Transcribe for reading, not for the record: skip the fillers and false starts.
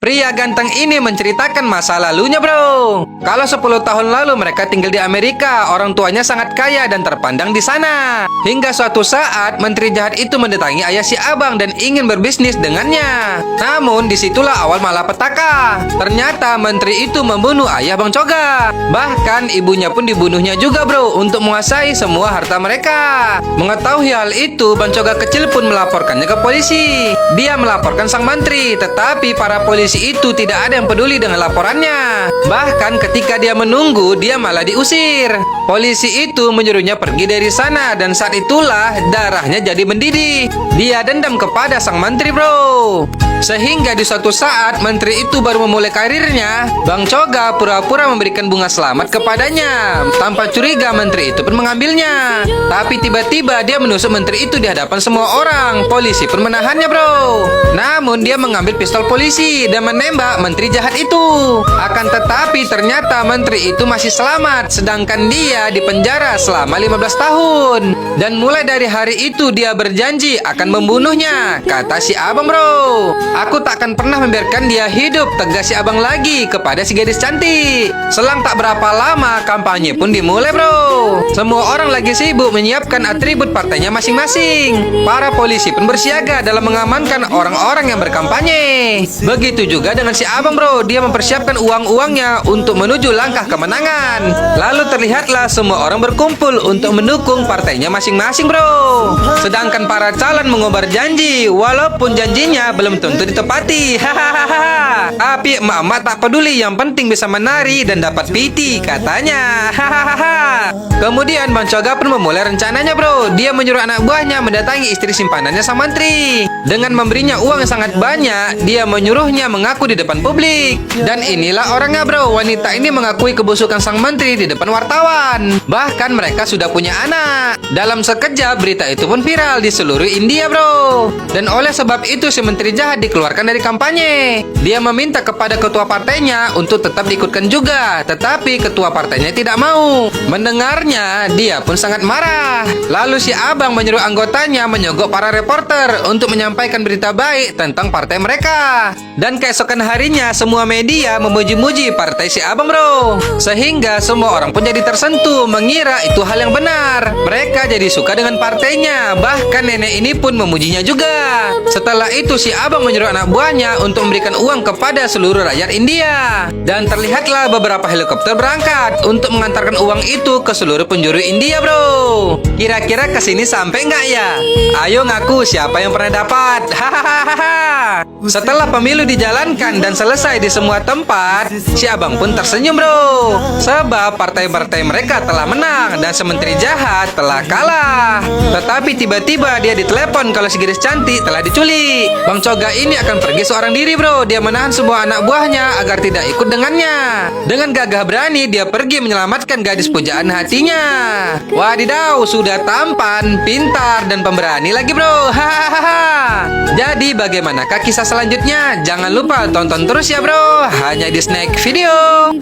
Pria ganteng ini menceritakan masa lalunya, bro. Kalau 10 tahun lalu mereka tinggal di Amerika, orang tuanya sangat kaya dan terpandang di sana. Hingga suatu saat, menteri jahat itu mendatangi ayah si abang dan ingin berbisnis dengannya. Namun, disitulah awal malapetaka. Ternyata menteri itu membunuh ayah Bang Coga. Bahkan, ibunya pun dibunuhnya juga, bro, untuk menguasai semua harta mereka. Mengetahui hal itu, Bang Coga kecil pun melaporkannya ke polisi. Dia melaporkan sang menteri, tetapi para polisi itu tidak ada yang peduli dengan laporannya. Bahkan ketika dia menunggu, dia malah diusir. Polisi itu menyuruhnya pergi dari sana dan saat itulah darahnya jadi mendidih. Dia dendam kepada sang menteri, bro. Sehingga di suatu saat menteri itu baru memulai karirnya, Bang Coga pura-pura memberikan bunga selamat kepadanya. Tanpa curiga menteri itu pun mengambilnya. Tapi tiba-tiba dia menusuk menteri itu di hadapan semua orang. Polisi pun menahannya, bro. Namun dia mengambil pistol polisi dan menembak menteri jahat itu. Akan tetapi ternyata menteri itu masih selamat, sedangkan dia dipenjara selama 15 tahun. Dan mulai dari hari itu dia berjanji akan membunuhnya. Kata si abang, bro, aku tak akan pernah membiarkan dia hidup, tegas si abang lagi kepada si gadis cantik. Selang tak berapa lama kampanye pun dimulai, bro. Semua orang lagi sibuk menyiapkan atribut partainya masing-masing. Para polisi pun bersiaga dalam mengamankan orang-orang yang berkampanye. Begitu juga dengan si abang, bro. Dia mempersiapkan uang-uangnya untuk menuju langkah kemenangan. Lalu terlihatlah semua orang berkumpul untuk mendukung partainya masing-masing, bro. Sedangkan para calon mengobar janji, walaupun janjinya belum tentu ditepati. Hahaha. Tapi emak-emak tak peduli, yang penting bisa menari dan dapat PT, katanya. Hahaha. Kemudian Bang Coga pun memulai rencananya, bro. Dia menyuruh anak buahnya mendatangi istri simpanannya sang menteri. Dengan memberinya uang yang sangat banyak, dia menyuruhnya mengaku di depan publik. Dan inilah orangnya, bro. Wanita ini mengakui kebusukan sang menteri di depan wartawan. Bahkan mereka sudah punya anak. Dalam sekejap berita itu pun viral di seluruh India, bro. Dan oleh sebab itu si menteri jahat dikeluarkan dari kampanye. Dia meminta kepada ketua partainya untuk tetap diikutkan juga, tetapi ketua partainya tidak mau. Mendengarnya, dia pun sangat marah. Lalu si abang menyuruh anggotanya menyogok para reporter untuk menyampaikan berita baik tentang partai mereka. Dan keesokan harinya semua media memuji-muji partai si abang, bro. Sehingga semua orang pun jadi tersentuh, mengira itu hal yang benar. Mereka jadi suka dengan partainya. Bahkan nenek ini pun memujinya juga. Setelah itu si abang menyuruh anak buahnya untuk memberikan uang kepada seluruh rakyat India. Dan terlihatlah beberapa helikopter berangkat untuk mengantarkan uang itu ke seluruh penjuru India, bro. Kira-kira kesini sampai nggak ya? Ayo ngaku siapa yang pernah dapat. Hahaha. Setelah pemilu dijalankan dan selesai di semua tempat, si abang pun tersenyum, bro. Sebab partai-partai mereka telah menang dan si menteri jahat telah kalah. Tetapi tiba-tiba dia ditelepon kalau si gadis cantik telah diculik. Bang Coga ini akan pergi seorang diri, bro. Dia menahan semua anak buahnya agar tidak ikut dengannya. Dengan gagah berani dia pergi menyelamatkan gadis pujaan hatinya. Wadidaw, sudah tampan, pintar, dan pemberani lagi, bro. Hahaha. Jadi bagaimanakah kisah selanjutnya? Jangan lupa tonton terus ya, bro. Hanya di Snack Video.